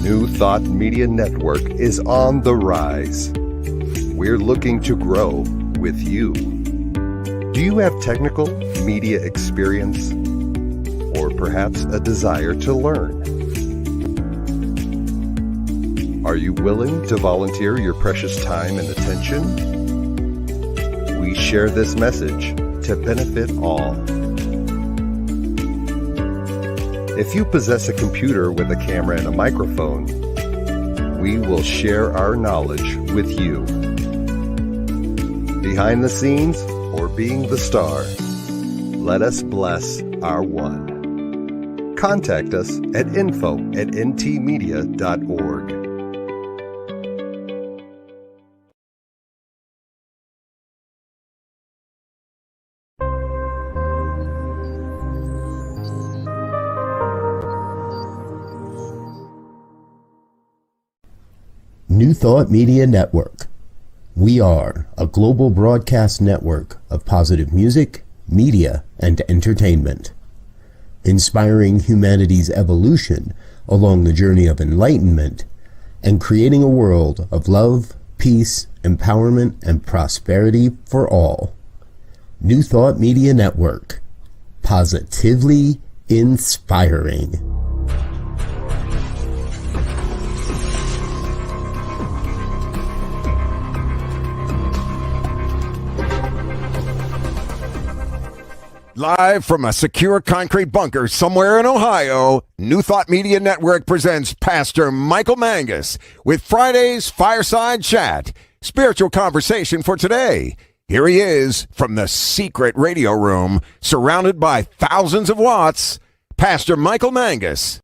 New Thought Media Network is on the rise. We're looking to grow with you. Do you have technical media experience? Or perhaps a desire to learn? Are you willing to volunteer your precious time and attention? We share this message to benefit all. If you possess a computer with a camera and a microphone, we will share our knowledge with you. Behind the scenes or being the star, let us bless our one. Contact us at info@ntmedia.org. New Thought Media Network. We are a global broadcast network of positive music, media, and entertainment, inspiring humanity's evolution along the journey of enlightenment and creating a world of love, peace, empowerment, and prosperity for all. New Thought Media Network. Positively inspiring. Live from a secure concrete bunker somewhere in Ohio, New Thought Media Network presents Pastor Michael Mangus with Friday's Fireside Chat, spiritual conversation for today. Here he is from the secret radio room, surrounded by thousands of watts, Pastor Michael Mangus.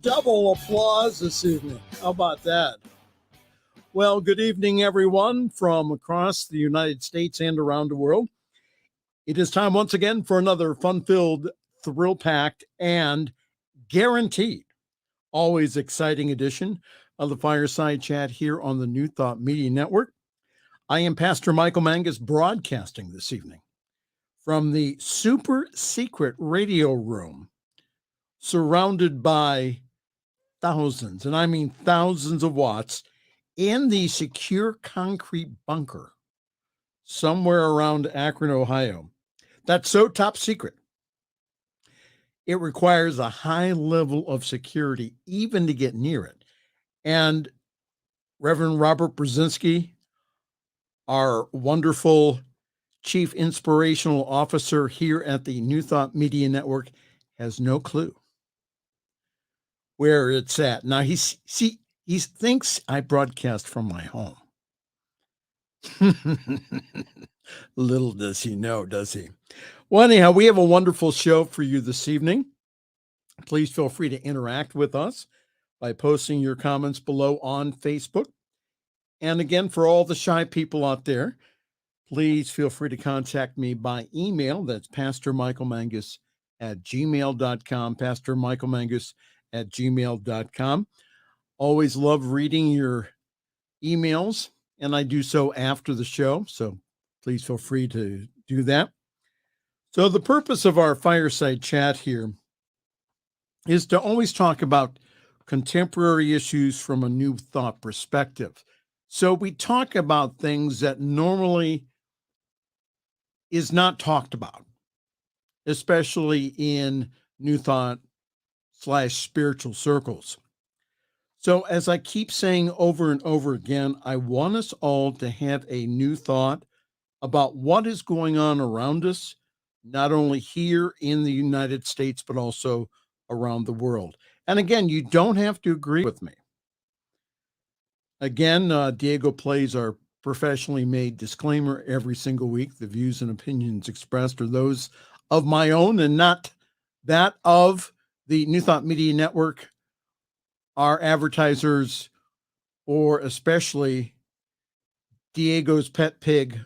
Double applause this evening. How about that? Well, good evening, everyone from across the United States and around the world. It is time once again for another fun-filled, thrill-packed, and guaranteed, always exciting edition of the Fireside Chat here on the New Thought Media Network. I am Pastor Michael Mangus, broadcasting this evening from the super secret radio room, surrounded by thousands, and I mean thousands of watts, in the secure concrete bunker somewhere around Akron, Ohio. That's so top secret. It requires a high level of security even to get near it. And Reverend Robert Brzezinski, our wonderful Chief Inspirational Officer here at the New Thought Media Network, has no clue where it's at. Now, he thinks I broadcast from my home. Little does he know, does he? Well, anyhow, we have a wonderful show for you this evening. Please feel free to interact with us by posting your comments below on Facebook. And again, for all the shy people out there, please feel free to contact me by email. That's pastormichaelmangus@gmail.com, pastormichaelmangus@gmail.com. Always love reading your emails, and I do so after the show, so please feel free to do that. So the purpose of our fireside chat here is to always talk about contemporary issues from a new thought perspective. So we talk about things that normally is not talked about, especially in new thought / spiritual circles. So as I keep saying over and over again, I want us all to have a new thought about what is going on around us, not only here in the United States, but also around the world. And again, you don't have to agree with me. Again, Diego plays our professionally made disclaimer every single week. The views and opinions expressed are those of my own and not that of the New Thought Media Network, our advertisers, or especially Diego's pet pig,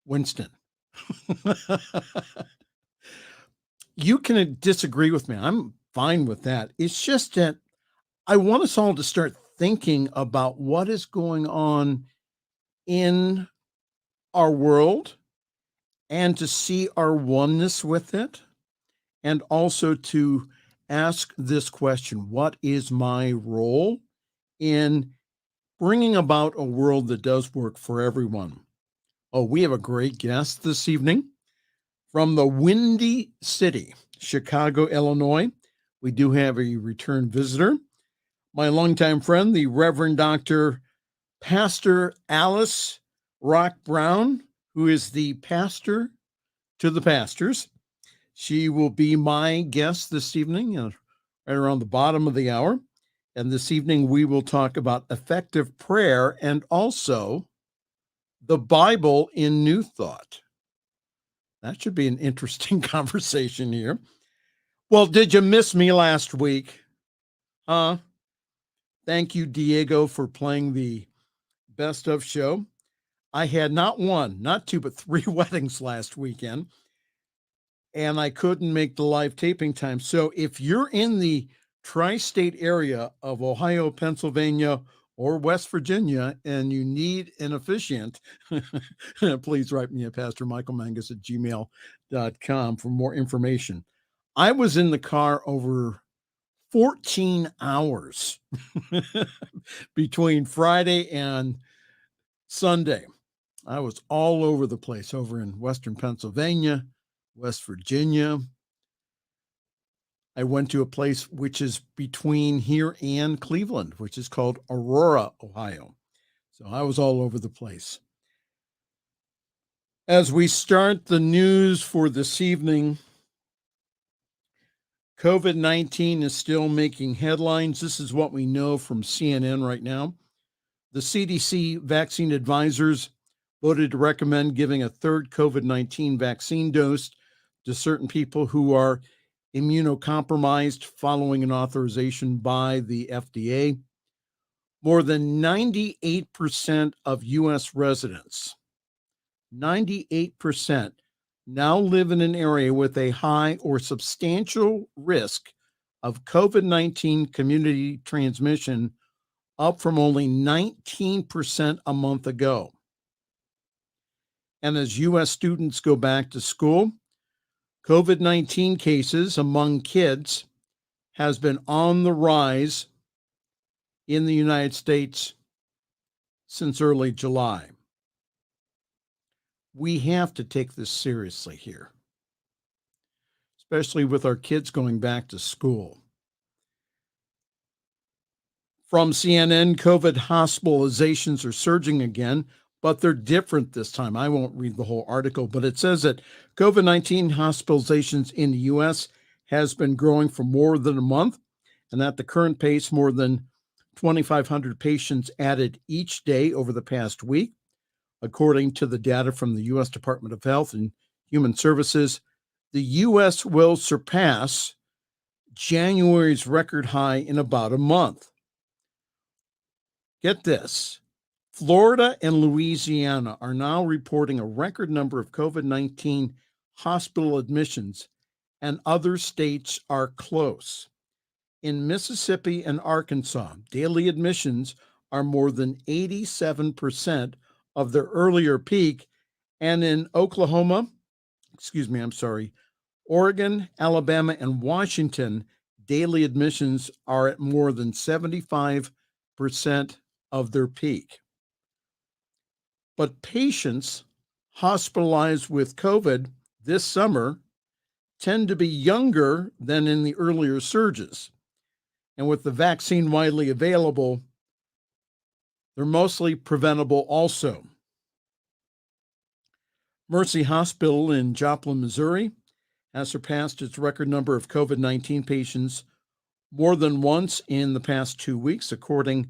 Winston. You can disagree with me. I'm fine with that. It's just that I want us all to start thinking about what is going on in our world and to see our oneness with it, and also to ask this question: what is my role in bringing about a world that does work for everyone? Oh, we have a great guest this evening from the Windy City, Chicago, Illinois. We do have a return visitor, my longtime friend, the Reverend Dr. Pastor Alice Rock Brown, who is the pastor to the pastors. She will be my guest this evening, right around the bottom of the hour. And this evening, we will talk about effective prayer and also the Bible in New Thought. That should be an interesting conversation here. Well, did you miss me last week? Thank you, Diego, for playing the best of show. I had not one, not two, but 3 weddings last weekend, and I couldn't make the live taping time. So if you're in the tri-state area of Ohio, Pennsylvania, or West Virginia, and you need an officiant, please write me at pastormichaelmangus at gmail.com for more information. I was in the car over 14 hours between Friday and Sunday. I was all over the place, over in Western Pennsylvania, West Virginia. I went to a place which is between here and Cleveland, which is called Aurora, Ohio. So I was all over the place. As we start the news for this evening, COVID-19 is still making headlines. This is what we know from CNN right now. The CDC vaccine advisors voted to recommend giving a third COVID-19 vaccine dose to certain people who are immunocompromised following an authorization by the FDA. More than 98% of U.S. residents, 98%, now live in an area with a high or substantial risk of COVID-19 community transmission, up from only 19% a month ago. And as U.S. students go back to school, COVID-19 cases among kids has been on the rise in the United States since early July. We have to take this seriously here, especially with our kids going back to school. From CNN, COVID hospitalizations are surging again, but they're different this time. I won't read the whole article, but it says that COVID-19 hospitalizations in the U.S. has been growing for more than a month, and at the current pace, more than 2,500 patients added each day over the past week. According to the data from the U.S. Department of Health and Human Services, the U.S. will surpass January's record high in about a month. Get this. Florida and Louisiana are now reporting a record number of COVID-19 hospital admissions, and other states are close. In Mississippi and Arkansas, daily admissions are more than 87% of their earlier peak, and in Oregon, Alabama, and Washington, daily admissions are at more than 75% of their peak. But patients hospitalized with COVID this summer tend to be younger than in the earlier surges. And with the vaccine widely available, they're mostly preventable also. Mercy Hospital in Joplin, Missouri, has surpassed its record number of COVID-19 patients more than once in the past 2 weeks, according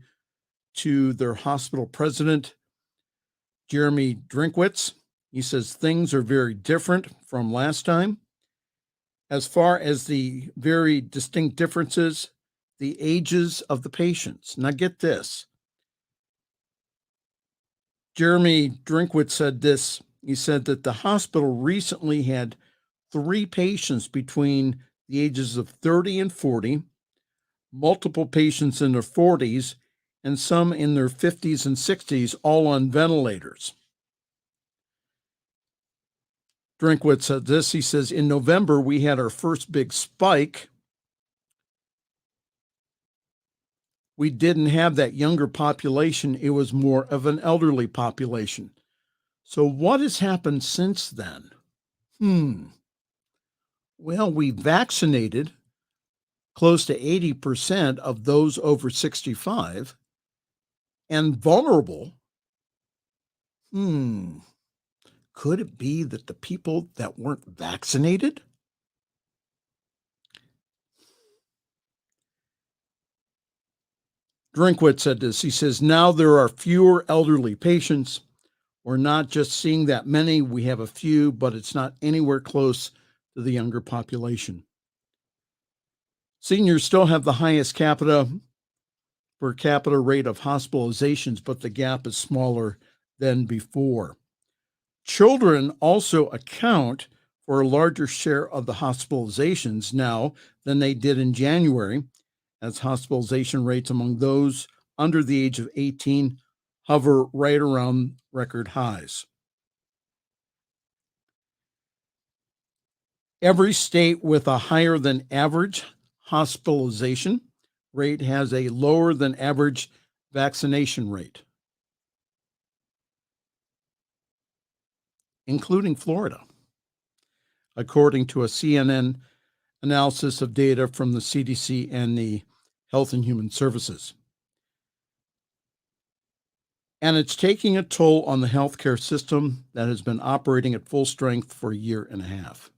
to their hospital president, Jeremy Drinkwitz. He says things are very different from last time. As far as the very distinct differences, the ages of the patients. Now get this. Jeremy Drinkwitz said this: He said that the hospital recently had 3 patients between the ages of 30 and 40, multiple patients in their 40s, and some in their 50s and 60s, all on ventilators. Drinkwitz said this. He says, in November, we had our first big spike. We didn't have that younger population. It was more of an elderly population. So what has happened since then? Well, we vaccinated close to 80% of those over 65 and vulnerable. Could it be that the people that weren't vaccinated? Drinkwitz said this. He says, now there are fewer elderly patients. We're not just seeing that many. We have a few, but it's not anywhere close to the younger population. Seniors still have the highest per capita rate of hospitalizations, but the gap is smaller than before. Children also account for a larger share of the hospitalizations now than they did in January, as hospitalization rates among those under the age of 18 hover right around record highs. Every state with a higher than average hospitalization rate has a lower than average vaccination rate, including Florida, according to a CNN analysis of data from the CDC and the Health and Human Services. And it's taking a toll on the healthcare system that has been operating at full strength for a year and a half.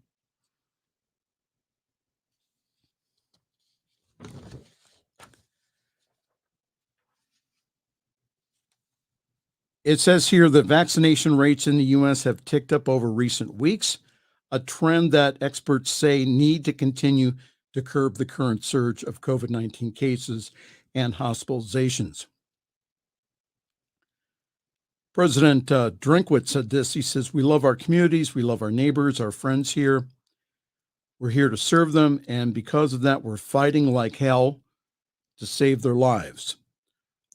It says here that vaccination rates in the U.S. have ticked up over recent weeks, a trend that experts say need to continue to curb the current surge of COVID-19 cases and hospitalizations. President Drinkwitz said this. He says, we love our communities, we love our neighbors, our friends here. We're here to serve them, and because of that, we're fighting like hell to save their lives.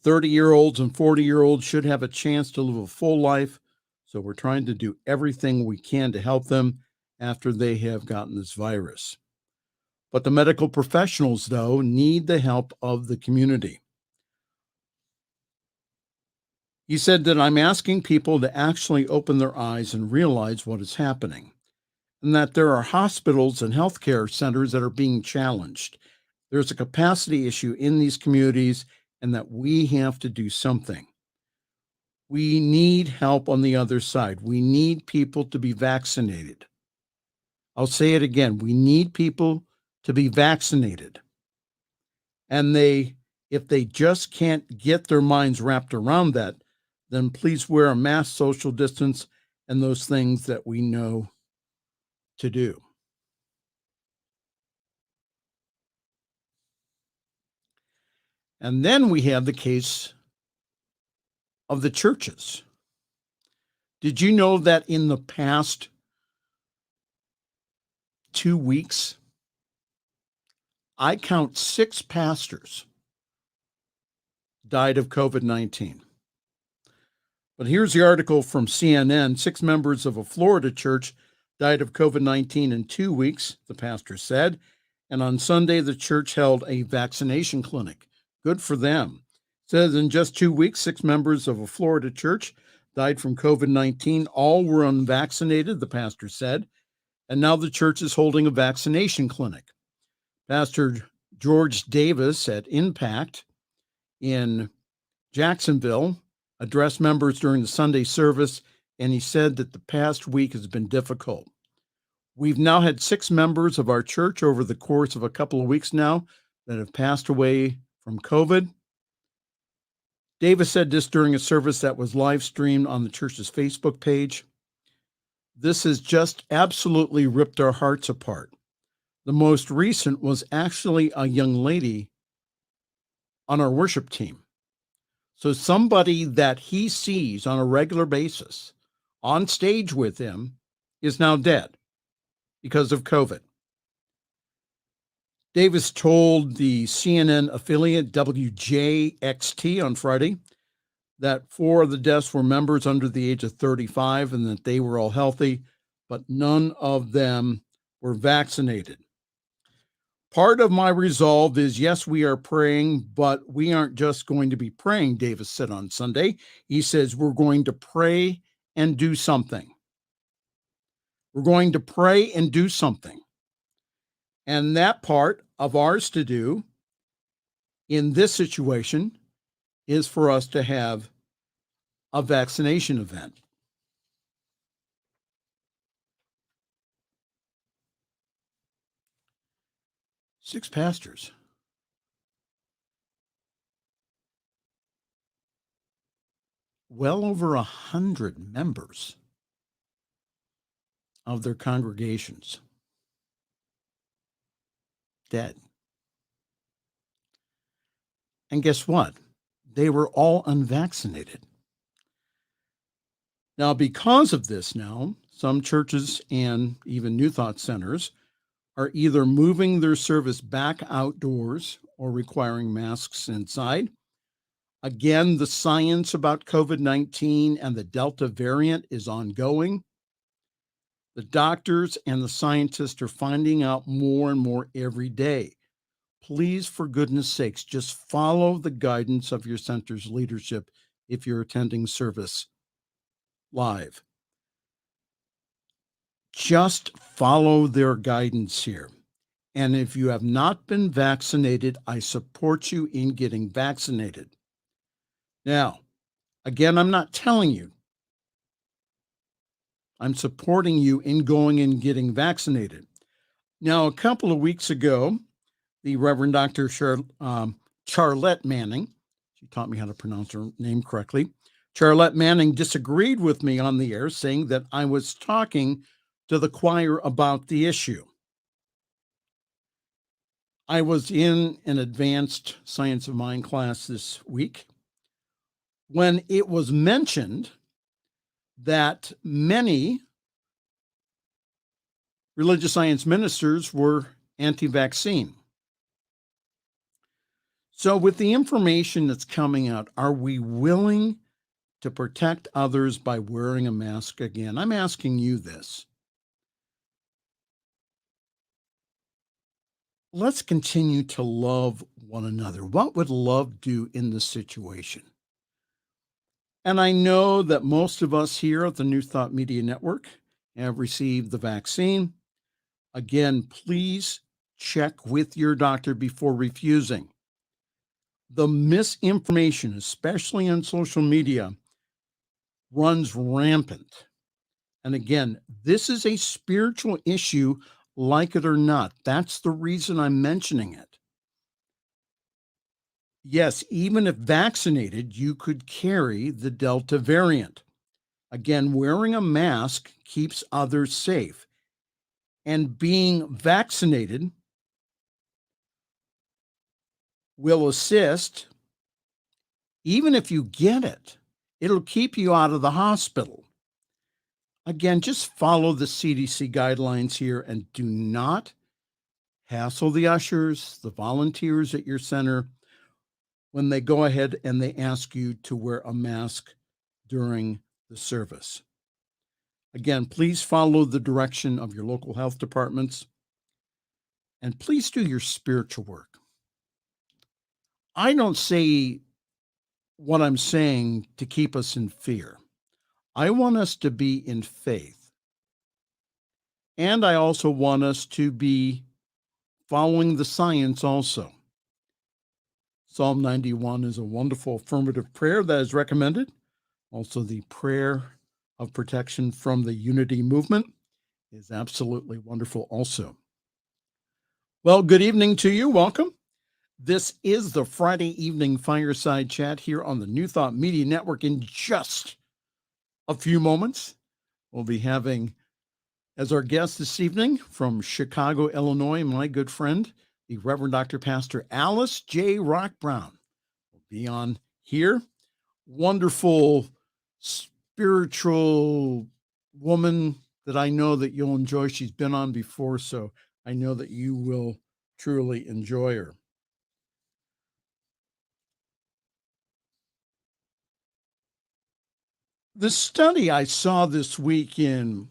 30-year-olds and 40-year-olds should have a chance to live a full life, so we're trying to do everything we can to help them after they have gotten this virus. But the medical professionals, though, need the help of the community. He said that I'm asking people to actually open their eyes and realize what is happening, and that there are hospitals and healthcare centers that are being challenged. There's a capacity issue in these communities, and that we have to do something. We need help on the other side. We need people to be vaccinated. I'll say it again. We need people to be vaccinated. And if they just can't get their minds wrapped around that, then please wear a mask, social distance, and those things that we know to do. And then we have the case of the churches. Did you know that in the past 2 weeks, I count 6 pastors died of COVID-19? But here's the article from CNN. 6 members of a Florida church died of COVID-19 in 2 weeks, the pastor said. And on Sunday, the church held a vaccination clinic. Good for them. It says in just 2 weeks, 6 members of a Florida church died from COVID-19. All were unvaccinated, the pastor said. And now the church is holding a vaccination clinic. Pastor George Davis at Impact in Jacksonville addressed members during the Sunday service, and he said that the past week has been difficult. We've now had 6 members of our church over the course of a couple of weeks now that have passed away from COVID. Davis said this during a service that was live streamed on the church's Facebook page. This has just absolutely ripped our hearts apart. The most recent was actually a young lady on our worship team. So somebody that he sees on a regular basis on stage with him is now dead because of COVID. Davis told the CNN affiliate WJXT on Friday that 4 of the deaths were members under the age of 35 and that they were all healthy, but none of them were vaccinated. Part of my resolve is, yes, we are praying, but we aren't just going to be praying, Davis said on Sunday. He says we're going to pray and do something. We're going to pray and do something. And that part of ours to do in this situation is for us to have a vaccination event. Six pastors. Well over 100 members of their congregations dead. And guess what? They were all unvaccinated. Now, because of this now, some churches and even New Thought centers are either moving their service back outdoors or requiring masks inside. Again, the science about COVID-19 and the Delta variant is ongoing. The doctors and the scientists are finding out more and more every day. Please, for goodness sakes, just follow the guidance of your center's leadership if you're attending service live. Just follow their guidance here. And if you have not been vaccinated, I support you in getting vaccinated. Now, again, I'm not telling you. I'm supporting you in going and getting vaccinated. Now, a couple of weeks ago, the Reverend Dr. Charlotte Manning, she taught me how to pronounce her name correctly, Charlotte Manning disagreed with me on the air, saying that I was talking to the choir about the issue. I was in an advanced science of mind class this week when it was mentioned that many religious science ministers were anti-vaccine. So with the information that's coming out, are we willing to protect others by wearing a mask again? I'm asking you this. Let's continue to love one another. What would love do in this situation? And I know that most of us here at the New Thought Media Network have received the vaccine. Again, please check with your doctor before refusing. The misinformation, especially on social media, runs rampant. And again, this is a spiritual issue, like it or not. That's the reason I'm mentioning it. Yes, even if vaccinated, you could carry the Delta variant. Again, wearing a mask keeps others safe. And being vaccinated will assist. Even if you get it, it'll keep you out of the hospital. Again, just follow the CDC guidelines here and do not hassle the ushers, the volunteers at your center when they go ahead and they ask you to wear a mask during the service. Again, please follow the direction of your local health departments and please do your spiritual work. I don't say what I'm saying to keep us in fear. I want us to be in faith. And I also want us to be following the science also. Psalm 91 is a wonderful affirmative prayer that is recommended. Also, the prayer of protection from the Unity movement is absolutely wonderful also. Well, good evening to you. Welcome. This is the Friday evening Fireside Chat here on the New Thought Media Network. In just a few moments, we'll be having as our guest this evening from Chicago, Illinois, my good friend, the Reverend Dr. Pastor Alice J. Rock Brown will be on here. Wonderful spiritual woman that I know that you'll enjoy. She's been on before, so I know that you will truly enjoy her. The study I saw this week in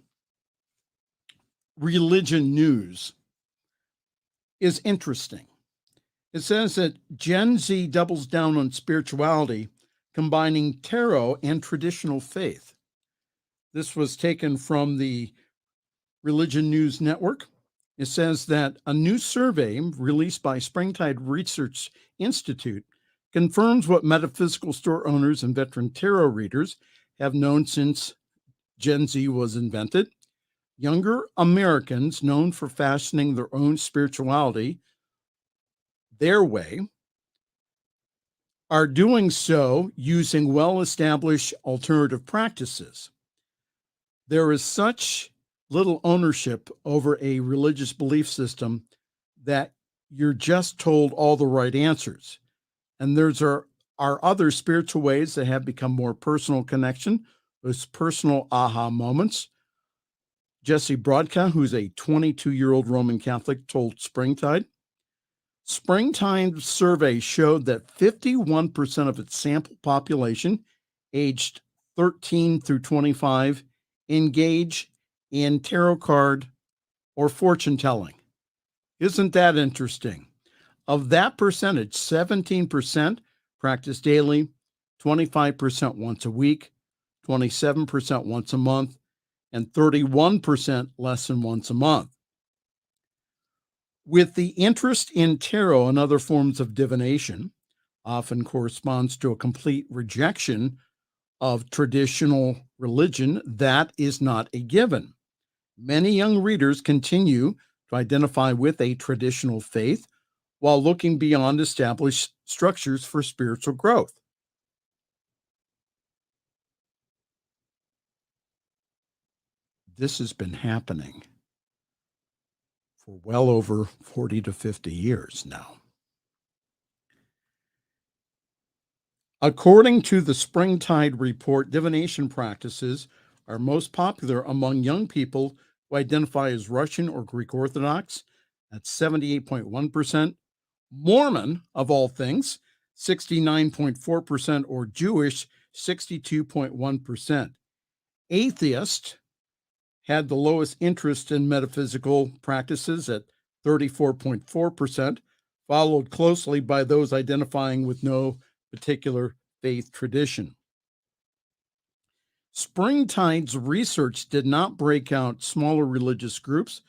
Religion News is interesting. It says that Gen Z doubles down on spirituality, combining tarot and traditional faith. This was taken from the Religion News Network. It says that a new survey released by Springtide Research Institute confirms what metaphysical store owners and veteran tarot readers have known since Gen Z was invented. Younger Americans known for fashioning their own spirituality their way are doing so using well-established alternative practices. There is such little ownership over a religious belief system that you're just told all the right answers. And there's are other spiritual ways that have become more personal connection, those personal aha moments. Jesse Brodka, who's a 22-year-old Roman Catholic, told Springtide survey showed that 51% of its sample population, aged 13 through 25, engage in tarot card or fortune telling. Isn't that interesting? Of that percentage, 17% practice daily, 25% once a week, 27% once a month, and 31% less than once a month. With the interest in tarot and other forms of divination, often corresponds to a complete rejection of traditional religion. That is not a given. Many young readers continue to identify with a traditional faith while looking beyond established structures for spiritual growth. This has been happening for well over 40 to 50 years now. According to the Springtide report, divination practices are most popular among young people who identify as Russian or Greek Orthodox at 78.1%, Mormon, of all things, 69.4%, or Jewish, 62.1%. Atheist had the lowest interest in metaphysical practices at 34.4%, followed closely by those identifying with no particular faith tradition. Springtide's research did not break out smaller religious groups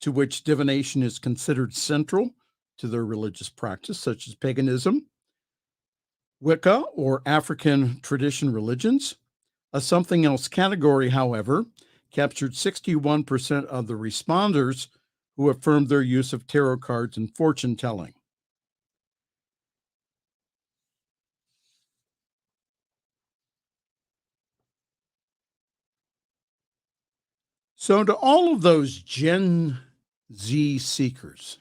to which divination is considered central to their religious practice, such as paganism, Wicca, or African tradition religions. A something else category, however, captured 61% of the responders who affirmed their use of tarot cards and fortune telling. So to all of those Gen Z seekers,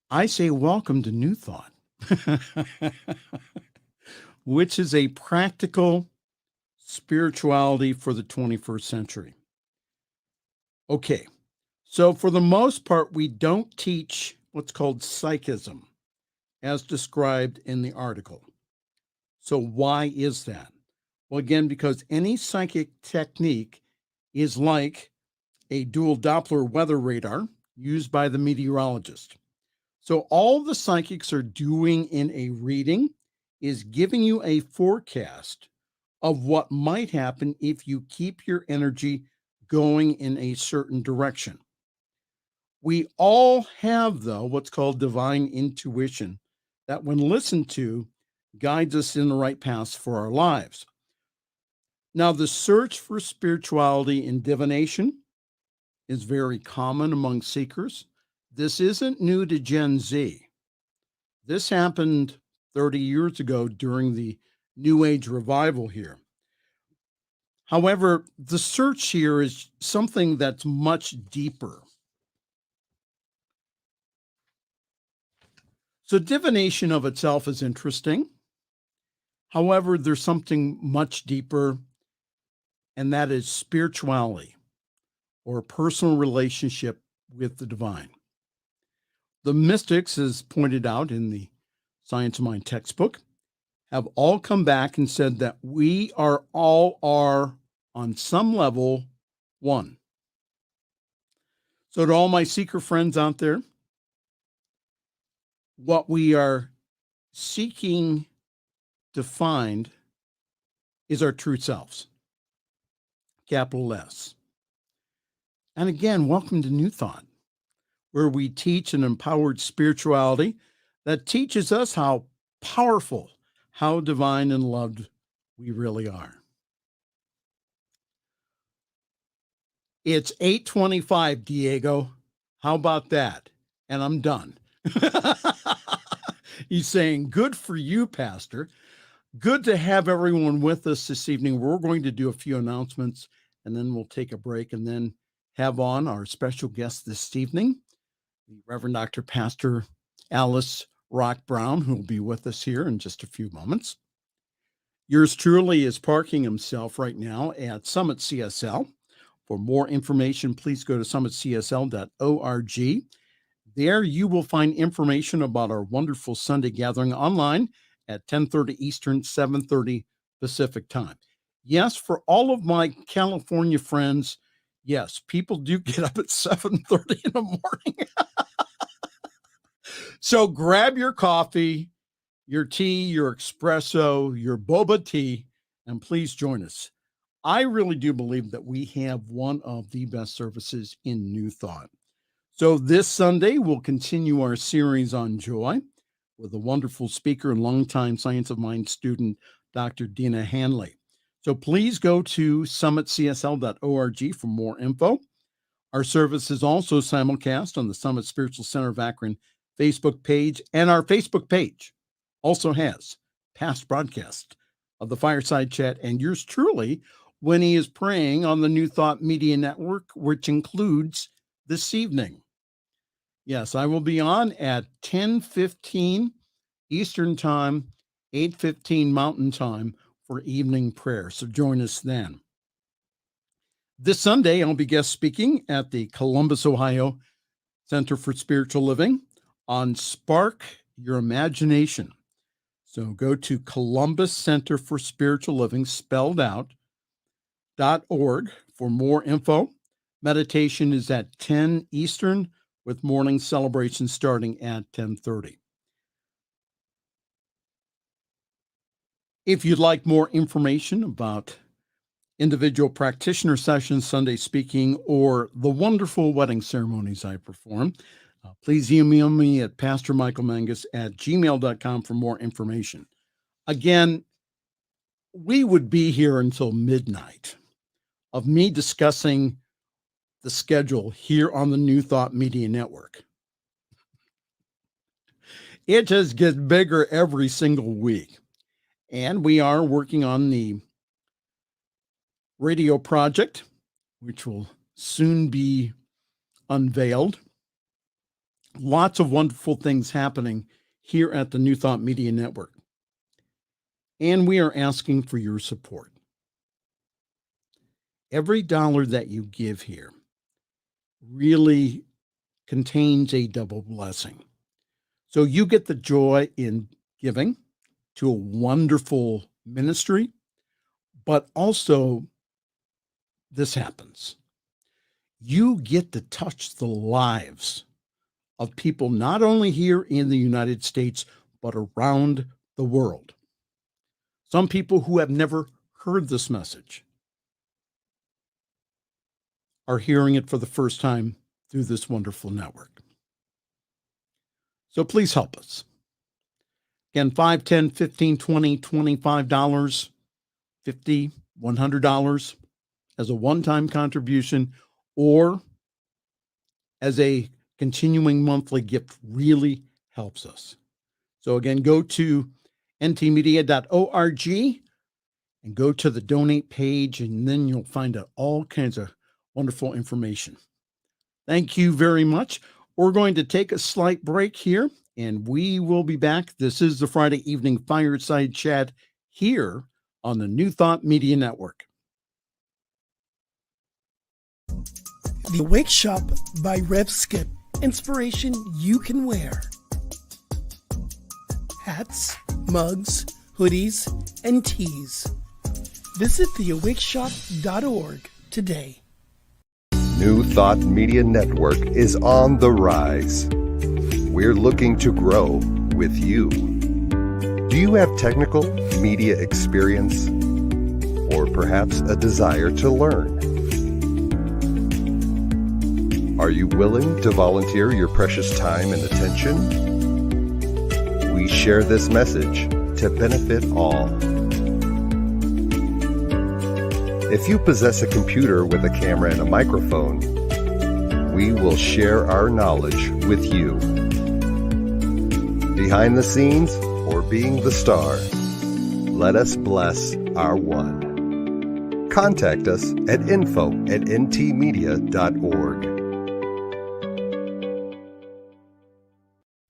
I say welcome to New Thought, which is a practical spirituality for the 21st century. Okay, so for the most part, we don't teach what's called psychism, as described in the article. So why is that? Well, again, because any psychic technique is like a dual Doppler weather radar used by the meteorologist. So all the psychics are doing in a reading is giving you a forecast of what might happen if you keep your energy going in a certain direction. We all have, though, what's called divine intuition that, when listened to, guides us in the right paths for our lives. Now, the search for spirituality in divination is very common among seekers. This isn't new to Gen Z. This happened 30 years ago during the New Age revival here. However, the search here is something that's much deeper. So divination of itself is interesting. However, there's something much deeper, and that is spirituality or a personal relationship with the divine. The mystics, as pointed out in the Science of Mind textbook, have all come back and said that we are on some level, one. So to all my seeker friends out there, what we are seeking to find is our true selves, capital S. And again, welcome to New Thought, where we teach an empowered spirituality that teaches us how powerful, how divine and loved we really are. It's 8:25, Diego. How about that? And I'm done. He's saying, good for you, Pastor. Good to have everyone with us this evening. We're going to do a few announcements, and then we'll take a break and then have on our special guest this evening, the Reverend Dr. Pastor Alice Rock Brown, who will be with us here in just a few moments. Yours truly is parking himself right now at Summit CSL. For more information, please go to summitcsl.org. There you will find information about our wonderful Sunday gathering online at 10:30 Eastern, 7:30 Pacific time. Yes, for all of my California friends, yes, people do get up at 7:30 in the morning. So grab your coffee, your tea, your espresso, your boba tea, and please join us. I really do believe that we have one of the best services in New Thought. So this Sunday, we'll continue our series on joy with a wonderful speaker and longtime Science of Mind student, Dr. Dina Hanley. So please go to summitcsl.org for more info. Our service is also simulcast on the Summit Spiritual Center of Akron Facebook page, and our Facebook page also has past broadcasts of the Fireside Chat and yours truly when he is praying on the New Thought Media Network, which includes this evening. Yes, I will be on at 10:15 Eastern Time, 8:15 Mountain Time for evening prayer. So join us then. This Sunday, I'll be guest speaking at the Columbus, Ohio Center for Spiritual Living on Spark Your Imagination. So go to Columbus Center for Spiritual Living, spelled out, .org for more info. Meditation is at 10 Eastern with morning celebration starting at 10:30. If you'd like more information about individual practitioner sessions, Sunday speaking, or the wonderful wedding ceremonies I perform, please email me at pastormichaelmangus@gmail.com for more information. Again, we would be here until midnight of me discussing the schedule here on the New Thought Media Network. It just gets bigger every single week. And we are working on the radio project, which will soon be unveiled. Lots of wonderful things happening here at the New Thought Media Network. And we are asking for your support. Every dollar that you give here really contains a double blessing. So you get the joy in giving to a wonderful ministry, but also this happens. You get to touch the lives of people not only here in the United States, but around the world. Some people who have never heard this message are hearing it for the first time through this wonderful network. So please help us. Again, $5, $10, $15, $20, $25, $50, $100 as a one-time contribution or as a continuing monthly gift really helps us. So again, go to ntmedia.org and go to the donate page, and then you'll find out all kinds of wonderful information. Thank you very much. We're going to take a slight break here, and we will be back. This is the Friday evening Fireside Chat here on the New Thought Media Network. The Wake Shop by R.Sc.P. Inspiration you can wear. Hats, mugs, hoodies, and tees. Visit theawakeshop.org today. New Thought Media Network is on the rise. We're looking to grow with you. Do you have technical media experience? Or perhaps a desire to learn? Are you willing to volunteer your precious time and attention? We share this message to benefit all. If you possess a computer with a camera and a microphone, we will share our knowledge with you. Behind the scenes or being the star, let us bless our one. Contact us at info@ntmedia.org.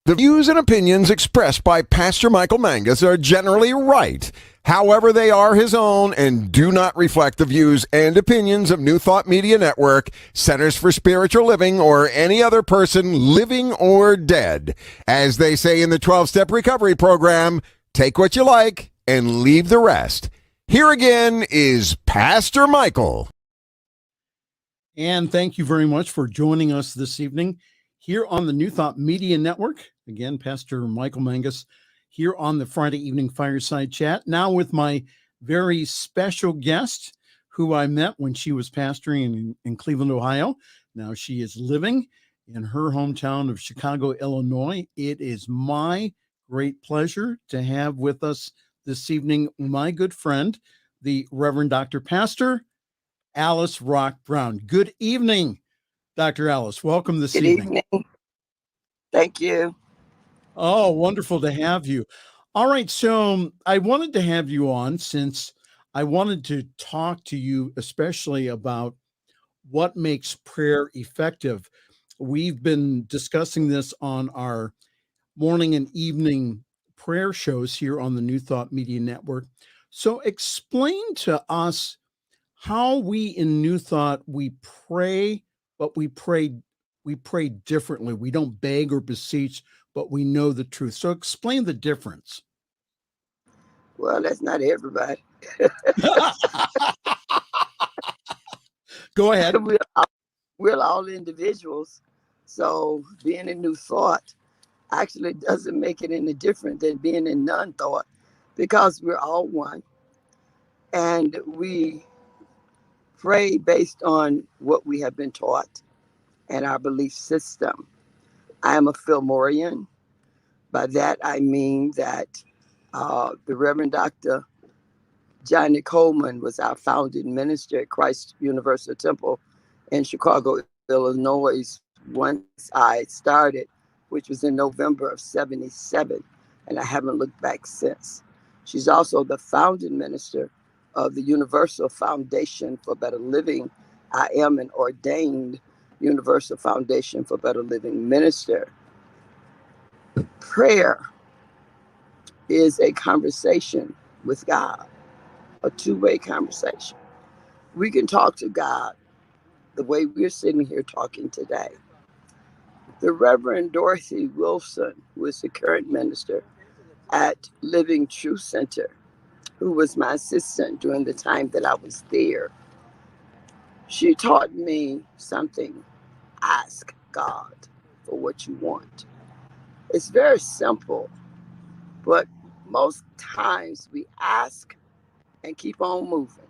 The views and opinions expressed by Pastor Michael Mangus are generally right. However, they are his own and do not reflect the views and opinions of New Thought Media Network, Centers for Spiritual Living, or any other person living or dead. As they say in the 12-Step Recovery Program, take what you like and leave the rest. Here again is Pastor Michael. And thank you very much for joining us this evening here on the New Thought Media Network. Again, Pastor Michael Mangus here on the Friday evening Fireside Chat. Now with my very special guest who I met when she was pastoring in Cleveland, Ohio. Now she is living in her hometown of Chicago, Illinois. It is my great pleasure to have with us this evening my good friend, the Reverend Dr. Pastor Alice Rock Brown. Good evening, Dr. Alice. Welcome this evening. Good evening. Thank you. Oh, wonderful to have you. All right. So I wanted to have you on since I wanted to talk to you, especially about what makes prayer effective. We've been discussing this on our morning and evening prayer shows here on the New Thought Media Network. So explain to us how we in New Thought, we pray, but we pray differently. We don't beg or beseech, but we know the truth. So explain the difference. Well, that's not everybody. Go ahead. We're all individuals. So being in New Thought actually doesn't make it any different than being in non-thought, because we're all one. And we pray based on what we have been taught and our belief system. I am a Fillmorian. By that, I mean that the Reverend Dr. Johnny Coleman was our founding minister at Christ Universal Temple in Chicago, Illinois, once I started, which was in November of '77, and I haven't looked back since. She's also the founding minister of the Universal Foundation for Better Living. I am an ordained Universal Foundation for Better Living minister. Prayer is a conversation with God, a two-way conversation. We can talk to God the way we're sitting here talking today. The Reverend Dorothy Wilson, who is the current minister at Living Truth Center, who was my assistant during the time that I was there, she taught me something: ask God for what you want. It's very simple, but most times we ask and keep on moving.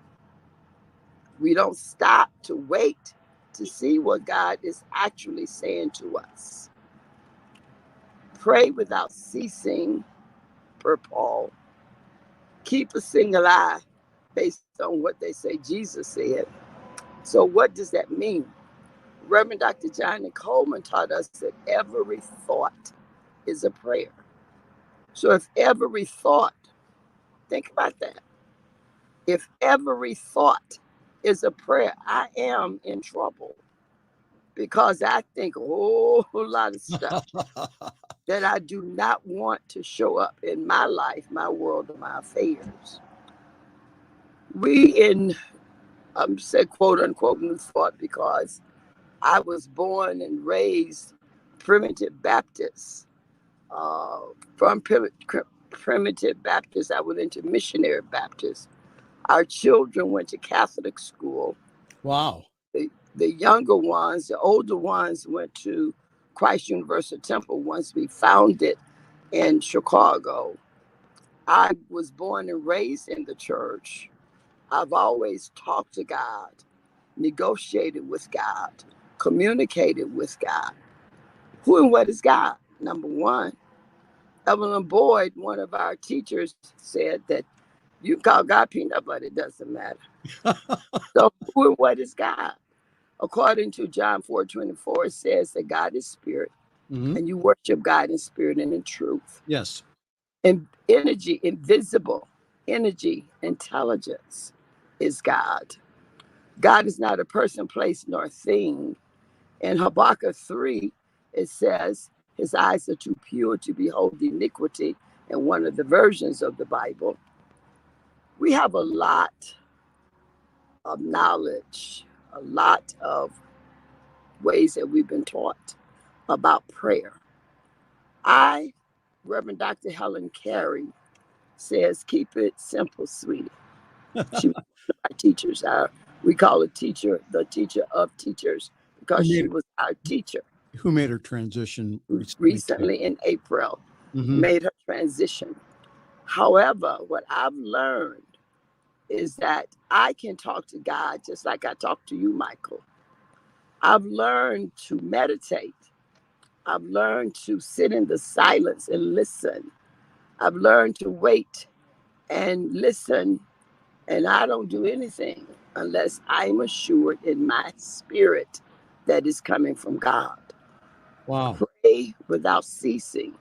We don't stop to wait to see what God is actually saying to us. Pray without ceasing, per Paul. Keep a single eye based on what they say Jesus said. So what does that mean? Reverend Dr. Johnny Coleman taught us that every thought is a prayer. So if every thought, think about that. If every thought is a prayer, I am in trouble, because I think a whole lot of stuff. that I do not want to show up in my life, my world, or my affairs. I'm said quote unquote New Thought because I was born and raised primitive Baptist. From primitive Baptist, I went into missionary Baptist. Our children went to Catholic school. Wow. The younger ones, the older ones went to Christ Universal Temple once we founded in Chicago. I was born and raised in the church. I've always talked to God, negotiated with God, communicated with God. Who and what is God? Number one, Evelyn Boyd, one of our teachers, said that you call God peanut butter, it doesn't matter. So who and what is God? According to John 4:24, it says that God is spirit, and you worship God in spirit and in truth. Yes. And energy, invisible energy, intelligence is God. God is not a person, place, nor thing. In Habakkuk 3, it says, his eyes are too pure to behold iniquity, in one of the versions of the Bible. We have a lot of knowledge, a lot of ways that we've been taught about prayer. Reverend Dr. Helen Carey, says, keep it simple, sweetie. She was one of our teachers. We call her teacher, the teacher of teachers, because she was our teacher. Who made her transition recently in April, made her transition. However, what I've learned is that I can talk to God just like I talk to you, Michael. I've learned to meditate. I've learned to sit in the silence and listen. I've learned to wait and listen, and I don't do anything unless I'm assured in my spirit that is coming from God. Wow. Pray without ceasing.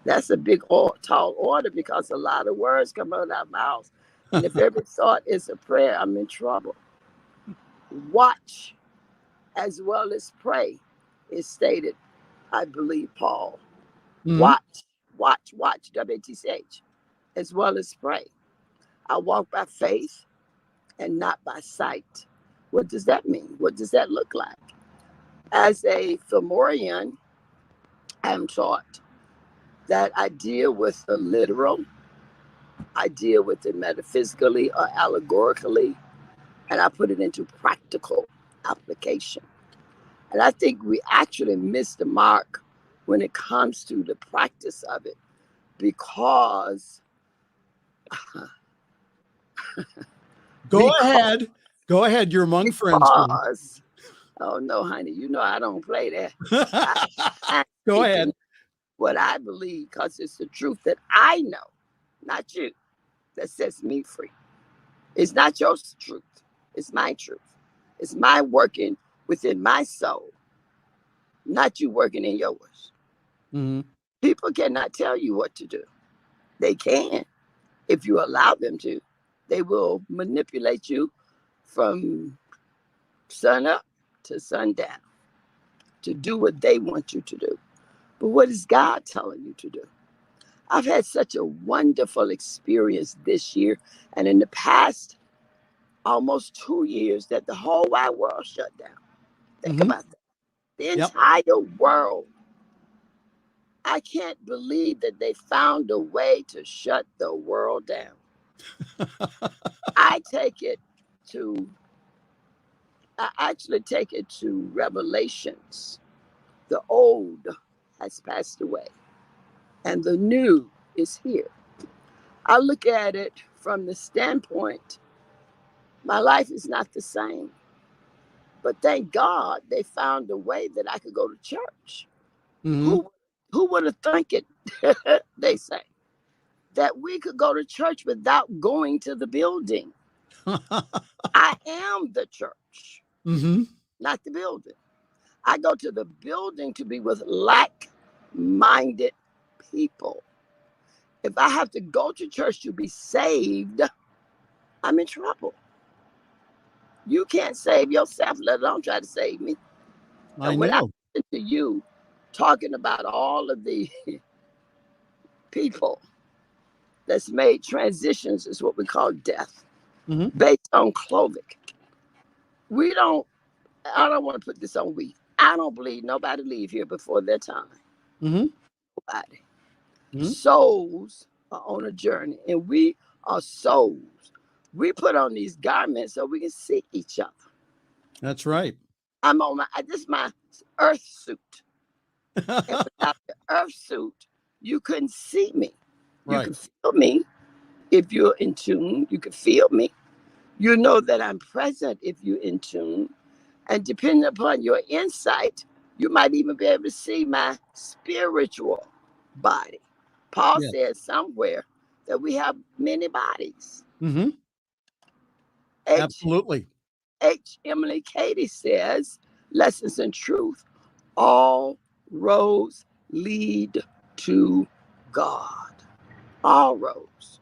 That's a big, tall order because a lot of words come out of our mouths. And if every thought is a prayer, I'm in trouble. Watch as well as pray is stated, I believe, Paul. Watch, WTCH, as well as pray. I walk by faith and not by sight. What does that mean? What does that look like? As a Fomorian, I'm taught that I deal with the literal, I deal with it metaphysically or allegorically, and I put it into practical application. And I think we actually miss the mark when it comes to the practice of it, because Go ahead, you're among friends. Oh no, honey, you know I don't play that. Go ahead. What I believe, because it's the truth that I know, not you, that sets me free. It's not your truth. It's my truth. It's my working within my soul, not you working in yours. People cannot tell you what to do. They can, if you allow them to. They will manipulate you from sun up to sundown to do what they want you to do. But what is God telling you to do? I've had such a wonderful experience this year and in the past almost 2 years that the whole wide world shut down. Think about that. The entire world. I can't believe that they found a way to shut the world down. I actually take it to Revelations. The old has passed away and the new is here. I look at it from the standpoint, my life is not the same. But thank God they found a way that I could go to church. Who would have thunk it, they say, that we could go to church without going to the building. I am the church, not the building. I go to the building to be with like-minded people. If I have to go to church to be saved, I'm in trouble. You can't save yourself, let alone try to save me. I know. To you, talking about all of the people that's made transitions, is what we call death, based on clothing. I don't want to put this on we. I don't believe nobody leave here before their time. Nobody. Souls are on a journey, and we are souls. We put on these garments so we can see each other. That's right. This is my earth suit. And without the earth suit, you couldn't see me. You Right. can feel me if you're in tune. You can feel me. You know that I'm present if you're in tune. And depending upon your insight, you might even be able to see my spiritual body. Paul says somewhere that we have many bodies. Absolutely. Emily Cady says, lessons in truth, all roads lead to God. All roads.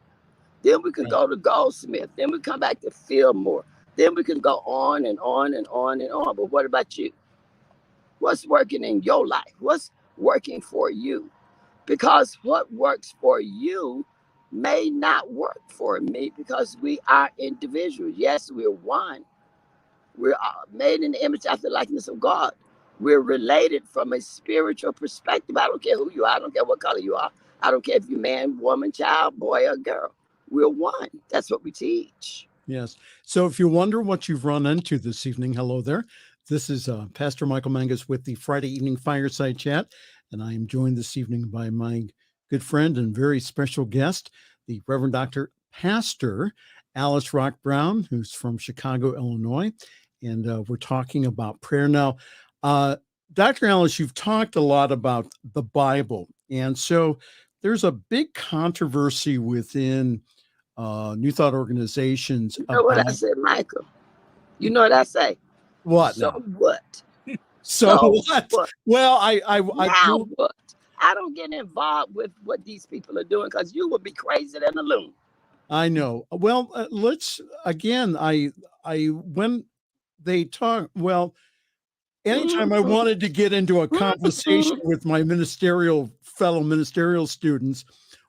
Then we can go to Goldsmith. Then we come back to Fillmore. Then we can go on and on and on and on. But what about you? What's working in your life? What's working for you? Because what works for you may not work for me, because we are individuals. Yes, we're one. We're made in the image after the likeness of God. We're related from a spiritual perspective. I don't care who you are. I don't care what color you are. I don't care if you're man, woman, child, boy, or girl. We're one. That's what we teach. Yes. So if you wonder what you've run into this evening, hello there. This is Pastor Michael Mangus with the Friday Evening Fireside Chat. And I am joined this evening by my good friend and very special guest, the Reverend Dr. Pastor Alice Rock Brown, who's from Chicago, Illinois. And we're talking about prayer. Now, Dr. Alice, you've talked a lot about the Bible. And so there's a big controversy within New Thought organizations. You know what I said, Michael? You know what I say? What? So now? what? So what? Well, What? I don't get involved with what these people are doing, because you would be crazy than a loon. I know. Well, let's again. When they talk, well, anytime I wanted to get into a conversation with my fellow ministerial students,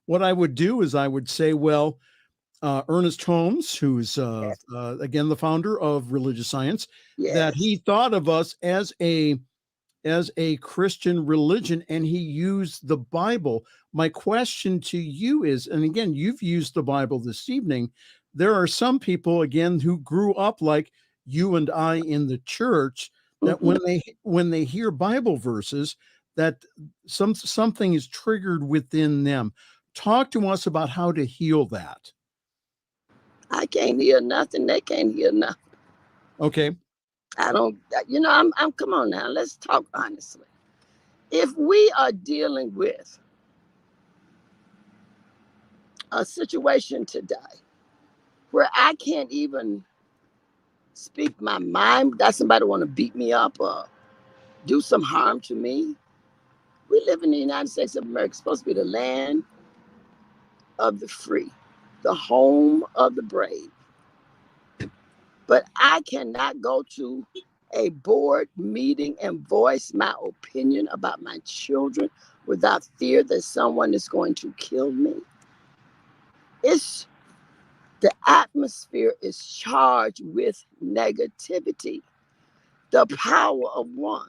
what I would do is I would say, well, Ernest Holmes, who's again the founder of Religious Science, that he thought of us as a Christian religion, and he used the Bible. My question to you is, and again, you've used the Bible this evening. There are some people, again, who grew up like you and I in the church, that when they hear Bible verses, that something is triggered within them. Talk to us about how to heal that. I can't hear nothing. They can't hear nothing. Okay. I don't, I'm come on now. Let's talk honestly. If we are dealing with a situation today where I can't even speak my mind, that somebody want to beat me up or do some harm to me. We live in the United States of America. It's supposed to be the land of the free, the home of the brave. But I cannot go to a board meeting and voice my opinion about my children without fear that someone is going to kill me. The atmosphere is charged with negativity. The power of one.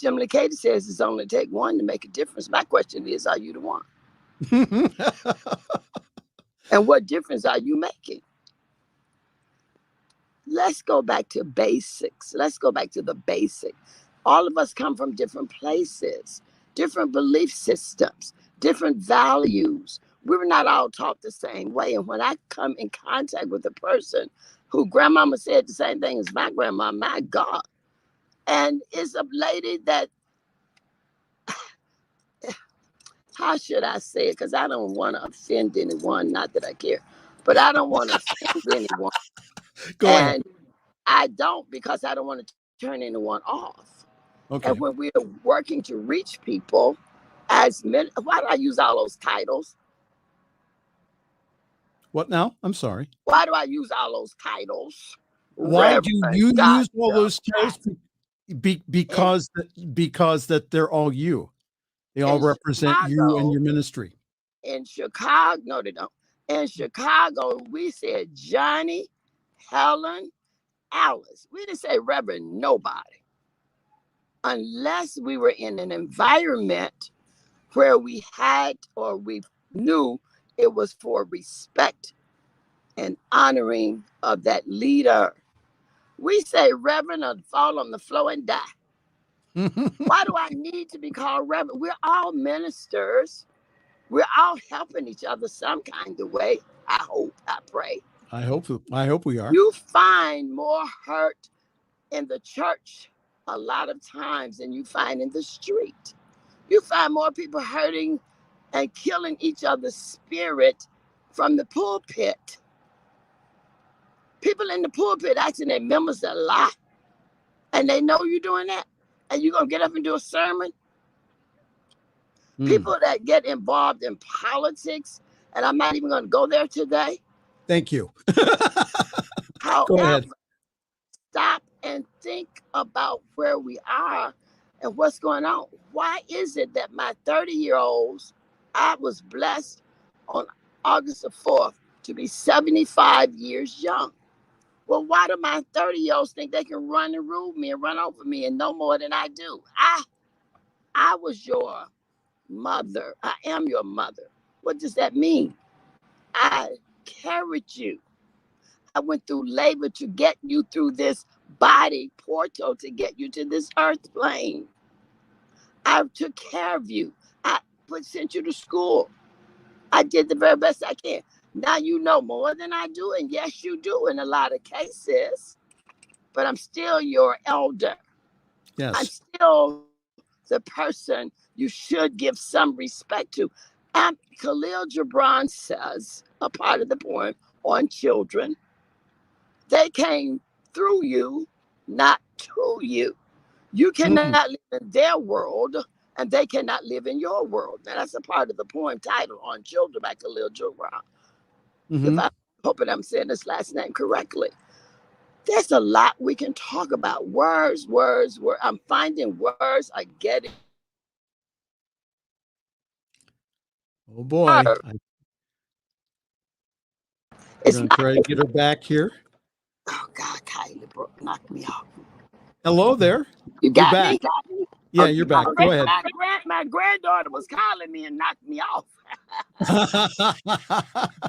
Emily Cady says it's only take one to make a difference. My question is, are you the one? And what difference are you making? Let's go back to basics. Let's go back to the basic. All of us come from different places, different belief systems, different values. We were not all taught the same way. And when I come in contact with a person who grandmama said the same thing as my grandma, my God. And it's a lady that, how should I say it? Because I don't want to offend anyone, not that I care, but I don't want to offend anyone. Go ahead. I don't, because I don't want to turn anyone off. Okay. And when we're working to reach people as men, why do I use all those titles? What now? I'm sorry. Why do I use all those titles? Why do you use all those titles? because that they're all you. They all represent you and your ministry. In Chicago, no, they don't. In Chicago, we said Johnny, Helen, Alice. We didn't say Reverend nobody. Unless we were in an environment where we had or we knew it was for respect and honoring of that leader. We say Reverend or fall on the floor and die. Why do I need to be called Reverend? We're all ministers. We're all helping each other some kind of way. I hope, I pray. I hope we are. You find more hurt in the church a lot of times than you find in the street. You find more people hurting and killing each other's spirit from the pulpit. People in the pulpit asking their members a lot, and they know you're doing that, and you're going to get up and do a sermon. People that get involved in politics, and I'm not even going to go there today. Thank you. However, stop and think about where we are and what's going on. Why is it that my 30-year-olds, I was blessed on August the 4th to be 75 years young? Well, why do my 30-year-olds think they can run and rule me and run over me and know more than I do? I was your mother. I am your mother. What does that mean? I carried you. I went through labor to get you through this body portal to get you to this earth plane. I took care of you. I sent you to school. I did the very best I can. Now you know more than I do, and yes, you do in a lot of cases, but I'm still your elder. Yes. I'm still the person you should give some respect to. And Khalil Gibran says, a part of the poem on children, they came through you, not to you. You cannot live in their world, and they cannot live in your world. Now, that's a part of the poem titled On Children by Khalil Gibran. If I'm hoping I'm saying this last name correctly. There's a lot we can talk about. Words. I'm finding words are getting. Oh boy. I'm going to try to get her back here. Oh God, Kylie knocked me off. Hello there. You got back. Me? Yeah, you're back. Go ahead. My granddaughter was calling me and knocked me off.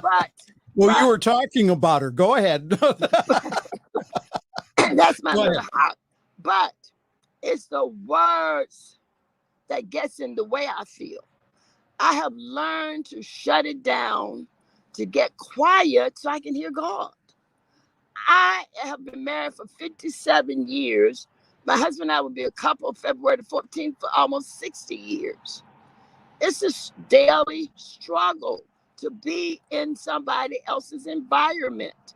But you were talking about her. Go ahead. That's my little heart. But it's the words that gets in the way I feel. I have learned to shut it down, to get quiet so I can hear God. I have been married for 57 years. My husband and I will be a couple February the 14th for almost 60 years. It's a daily struggle to be in somebody else's environment,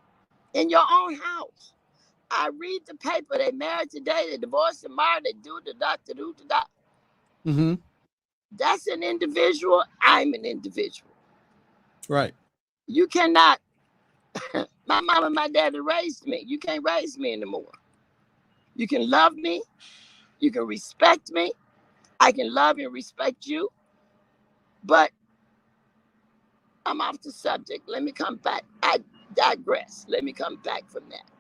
in your own house. I read the paper, they married today, they divorced tomorrow, they do the dot. That's an individual. I'm an individual. Right. You cannot, my mom and my daddy raised me. You can't raise me anymore. You can love me. You can respect me. I can love and respect you. But I'm off the subject. Let me come back. I digress. Let me come back from that.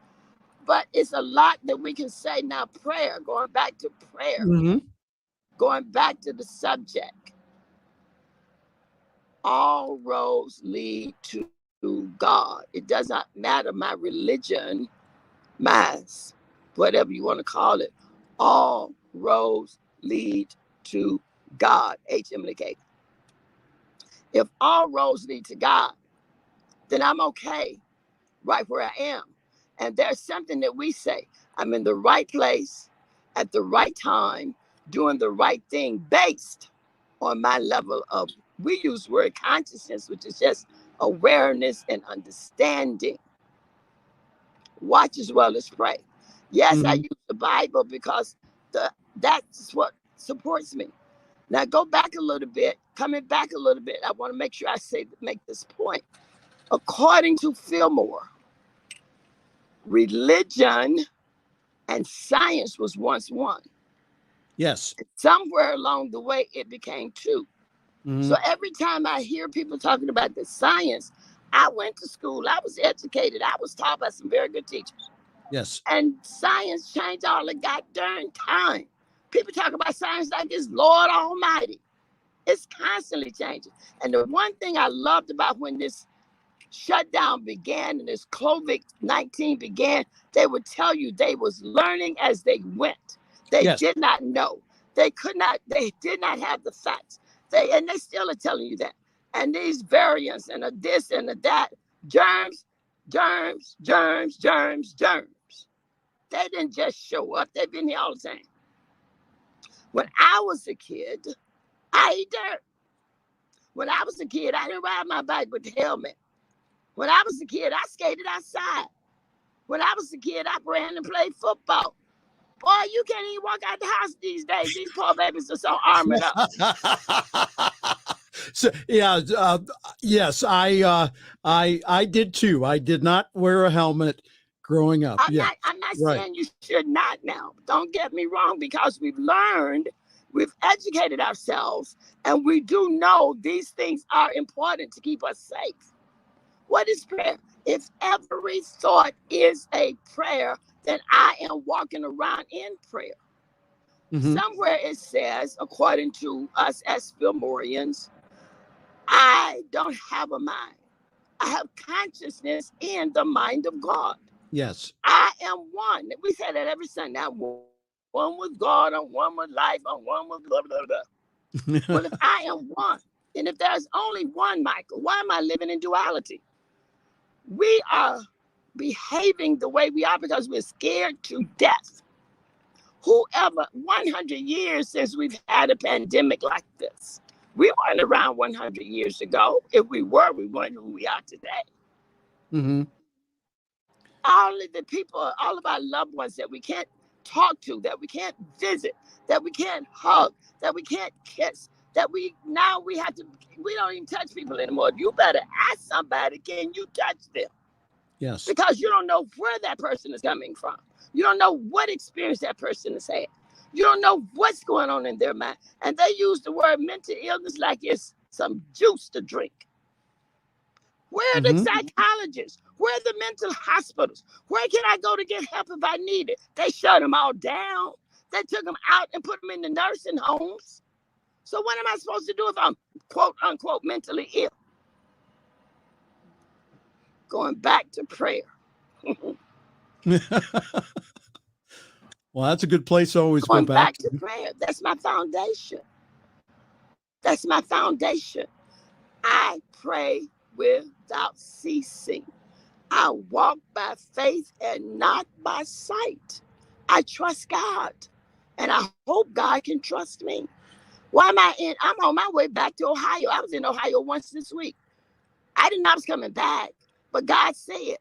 But it's a lot that we can say now. Prayer, going back to prayer, going back to the subject. All roads lead to God. It does not matter my religion, mass, whatever you want to call it. All roads lead to God. HMLK. If all roads lead to God, then I'm okay right where I am. And there's something that we say, I'm in the right place at the right time, doing the right thing based on my level of, we use the word consciousness, which is just awareness and understanding. Watch as well as pray. Yes, I use the Bible because that's what supports me. Now go back a little bit, coming back a little bit. I want to make sure I make this point. According to Fillmore, religion and science was once one. Yes. Somewhere along the way, it became two. Mhm. So every time I hear people talking about the science, I went to school, I was educated, I was taught by some very good teachers. Yes. And science changed all the goddamn time. People talk about science like it's Lord Almighty. It's constantly changing. And the one thing I loved about when this shutdown began and this COVID-19 began, they would tell you they was learning as they went. They Yes. did not know. They did not have the facts. And they still are telling you that. And these variants and a this and a that, germs. They didn't just show up. They've been here all the time. When I was a kid, I ate dirt. When I was a kid, I didn't ride my bike with the helmet. When I was a kid, I skated outside. When I was a kid, I ran and played football. Boy, you can't even walk out the house these days. These poor babies are so armored up. So yeah, yes, I did too. I did not wear a helmet growing up. I'm not right. saying you should not now. Don't get me wrong, because we've learned, we've educated ourselves, and we do know these things are important to keep us safe. What is prayer? If every thought is a prayer, then I am walking around in prayer. Mhm. Somewhere it says, according to us as Fillmorians, I don't have a mind. I have consciousness in the mind of God. Yes. I am one. We say that every Sunday. I'm one with God, I'm one with life, I'm one with blah, blah, blah. But if I am one, and if there's only one Michael, why am I living in duality? We are behaving the way we are because we're scared to death. Whoever, 100 years since we've had a pandemic like this. We weren't around 100 years ago. If we were, we weren't who we are today. Mm-hmm. All of the people, all of our loved ones that we can't talk to, that we can't visit, that we can't hug, that we can't kiss, that we don't even touch people anymore. You better ask somebody, can you touch them? Yes. Because you don't know where that person is coming from. You don't know what experience that person has had. You don't know what's going on in their mind. And they use the word mental illness like it's some juice to drink. Where are the psychologists? Where are the mental hospitals? Where can I go to get help if I need it? They shut them all down. They took them out and put them in the nursing homes. So what am I supposed to do if I'm quote unquote mentally ill? Going back to prayer. Well, that's a good place to always Going go back to prayer. That's my foundation. That's my foundation. I pray without ceasing. I walk by faith and not by sight. I trust God, and I hope God can trust me. Why am I'm on my way back to Ohio. I was in Ohio once this week. I didn't know I was coming back, but God said.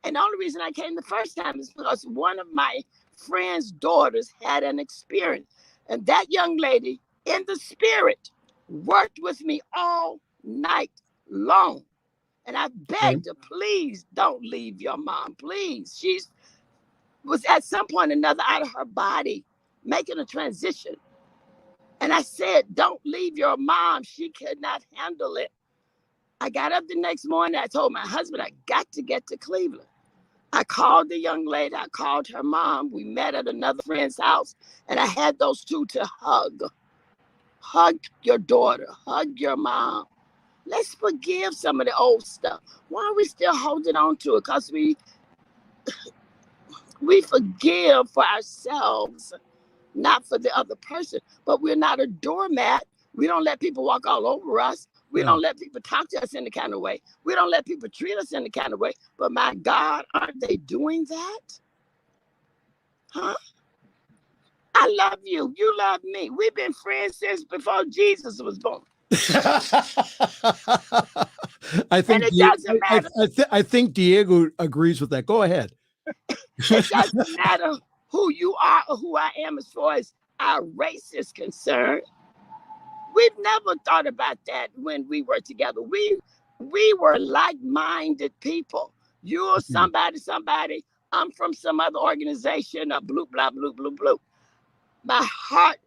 And the only reason I came the first time is because one of my friend's daughters had an experience. And that young lady in the spirit worked with me all night long. And I begged her, please don't leave your mom, please. She was at some point or another out of her body, making a transition. And I said, don't leave your mom. She could not handle it. I got up the next morning. I told my husband, I got to get to Cleveland. I called the young lady. I called her mom. We met at another friend's house. And I had those two to hug. Hug your daughter. Hug your mom. Let's forgive some of the old stuff. Why are we still holding on to it? Because we forgive for ourselves, not for the other person. But we're not a doormat. We don't let people walk all over us. We don't let people talk to us in the kind of way. We don't let people treat us in the kind of way. But my God, aren't they doing that? Huh? I love you. You love me. We've been friends since before Jesus was born. I think I think Diego agrees with that. Go ahead. It doesn't matter who you are or who I am as far as our race is concerned. We've never thought about that when we were together. We were like-minded people. You're somebody. I'm from some other organization, blue, blah, blue, blue, blue. My heart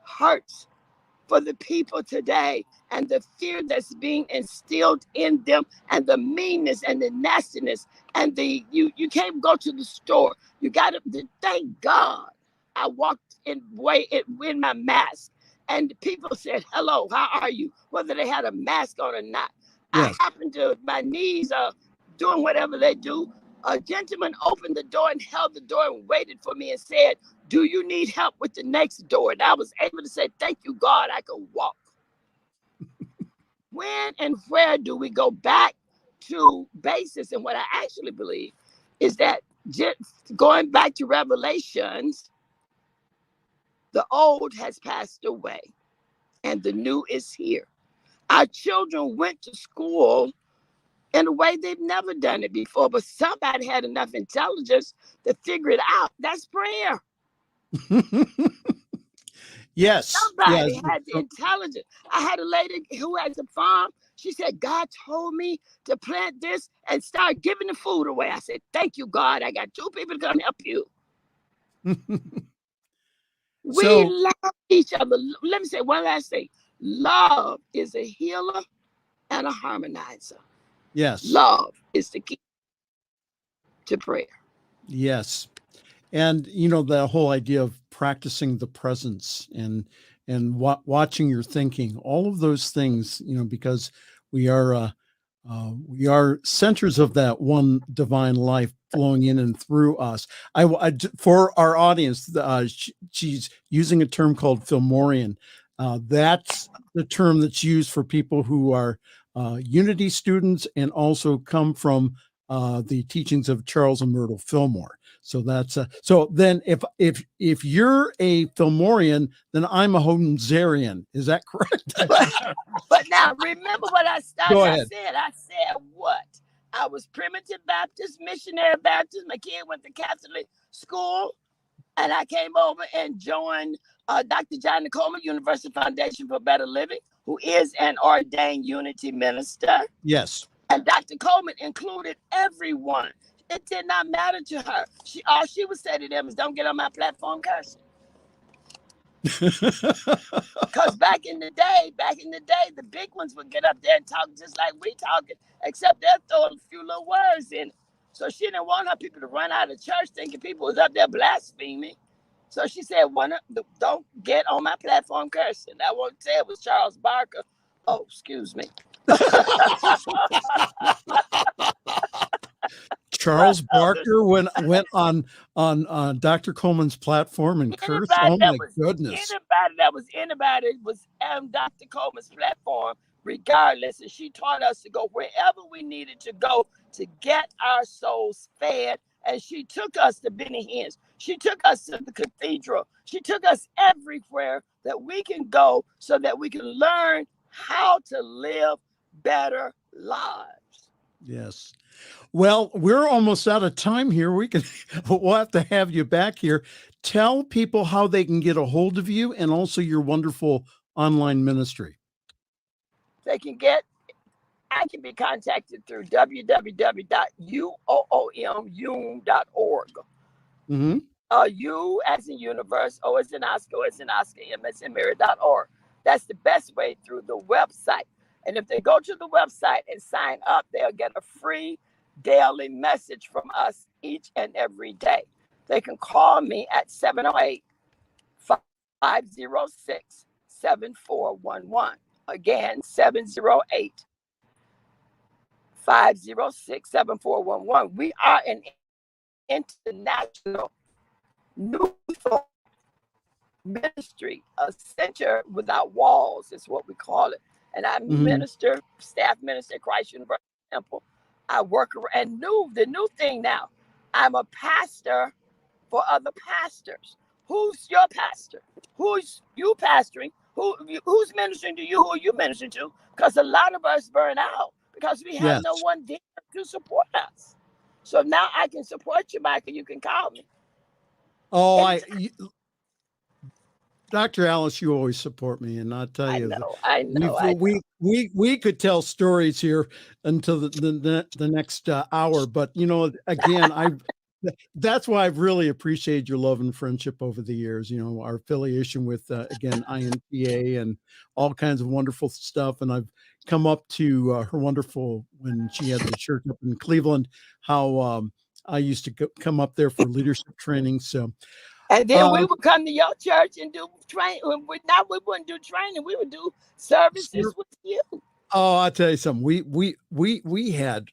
hurts for the people today and the fear that's being instilled in them and the meanness and the nastiness and you can't go to the store. You got to thank God. I walked in my mask and people said, hello, how are you? Whether they had a mask on or not. Yes. I happened to, my knees are doing whatever they do. A gentleman opened the door and held the door and waited for me and said, do you need help with the next door? And I was able to say, thank you, God, I can walk. When and where do we go back to basis? And what I actually believe is that going back to Revelations, the old has passed away and the new is here. Our children went to school in a way they've never done it before, but somebody had enough intelligence to figure it out. That's prayer. Yes. Somebody had the intelligence. I had a lady who has a farm. She said, God told me to plant this and start giving the food away. I said, thank you, God. I got 2 people to come help you. We love each other. Let me say one last thing. Love is a healer and a harmonizer. Yes. Love is the key to prayer. Yes. And, you know, the whole idea of practicing the presence and watching your thinking, all of those things, you know, because we are centers of that one divine life flowing in and through us. For our audience, she's using a term called Filmorian. That's the term that's used for people who are Unity students and also come from the teachings of Charles and Myrtle Fillmore. So that's so then if you're a Fillmorian, then I'm a Holmesarian. Is that correct? But now remember what I started. Go ahead. I said what? I was primitive Baptist, missionary Baptist. My kid went to Catholic school, and I came over and joined Dr. John Coleman, Universal Foundation for Better Living, who is an ordained Unity minister. Yes. And Dr. Coleman included everyone. It did not matter to her. All she would say to them is, don't get on my platform cursing. Because back in the day, the big ones would get up there and talk just like we talking, except they'll throw a few little words in it. So she didn't want her people to run out of church thinking people was up there blaspheming. So she said, don't get on my platform cursing. I won't say it was Charles Barker. Oh, excuse me. Charles Barker went on Dr. Coleman's platform and cursed. Oh my goodness! Anybody was on Dr. Coleman's platform, regardless, and she taught us to go wherever we needed to go to get our souls fed. And she took us to Benny Hinn's. She took us to the cathedral. She took us everywhere that we can go so that we can learn how to live better lives. Yes. Well, we're almost out of time here. We'll have to have you back here. Tell people how they can get a hold of you and also your wonderful online ministry. I can be contacted through www.uoom.org. Mm-hmm. U as in universe, O as in Oscar, O as in Oscar, M as in Mary.org. That's the best way through the website. And if they go to the website and sign up, they'll get a free daily message from us each and every day. They can call me at 708-506-7411. Again, 708-506-7411. We are an international new thought ministry, a center without walls is what we call it. And I'm staff minister at Christ University Temple. I work and the new thing now, I'm a pastor for other pastors. Who's your pastor? Who's you pastoring? Who's ministering to you? Who are you ministering to? Because a lot of us burn out because we have no one there to support us. So now I can support you, Michael. You can call me. Oh, Dr. Alice, you always support me, and I'll tell you, I know. We could tell stories here until the next hour, but you know, again, That's why I've really appreciated your love and friendship over the years. You know, our affiliation with, again, INTA and all kinds of wonderful stuff. And I've come up to her wonderful, when she had the church up in Cleveland, how I used to come up there for leadership training. So, and then we would come to your church and do training. We wouldn't do training. We would do services with you. Oh, I'll tell you something. We had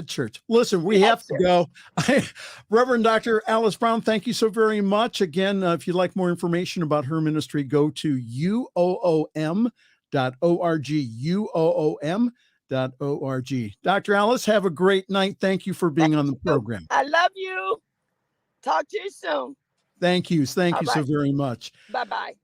church. Listen, we have to go. Reverend Dr. Alice Brown, thank you so very much. Again, if you'd like more information about her ministry, go to uoom.org, uoom.org. Dr. Alice, have a great night. Thank you for being on the program. I love you. Talk to you soon. Thank you. Thank you so very much. Bye-bye.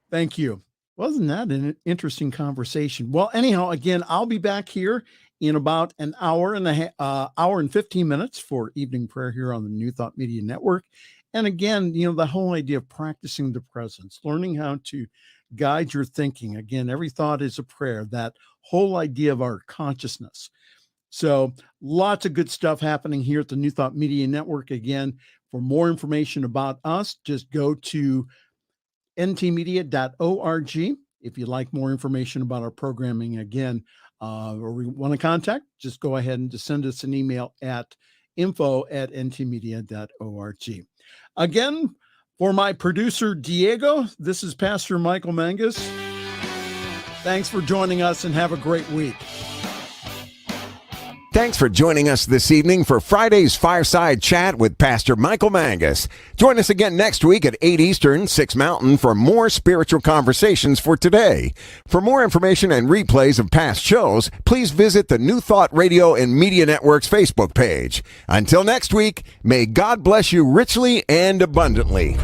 Thank you. Wasn't that an interesting conversation? Well, anyhow, again, I'll be back here in about an hour and 15 minutes for evening prayer here on the New Thought Media Network. And again, you know, the whole idea of practicing the presence, learning how to guide your thinking. Again, every thought is a prayer, that whole idea of our consciousness. So lots of good stuff happening here at the New Thought Media Network. Again, for more information about us, just go to ntmedia.org. If you'd like more information about our programming, again, or we want to contact, just go ahead and just send us an email at info@ntmedia.org. Again, for my producer, Diego, this is Pastor Michael Mangus. Thanks for joining us and have a great week. Thanks for joining us this evening for Friday's Fireside Chat with Pastor Michael Mangus. Join us again next week at 8 Eastern, 6 Mountain for more spiritual conversations for today. For more information and replays of past shows, please visit the New Thought Radio and Media Network's Facebook page. Until next week, may God bless you richly and abundantly.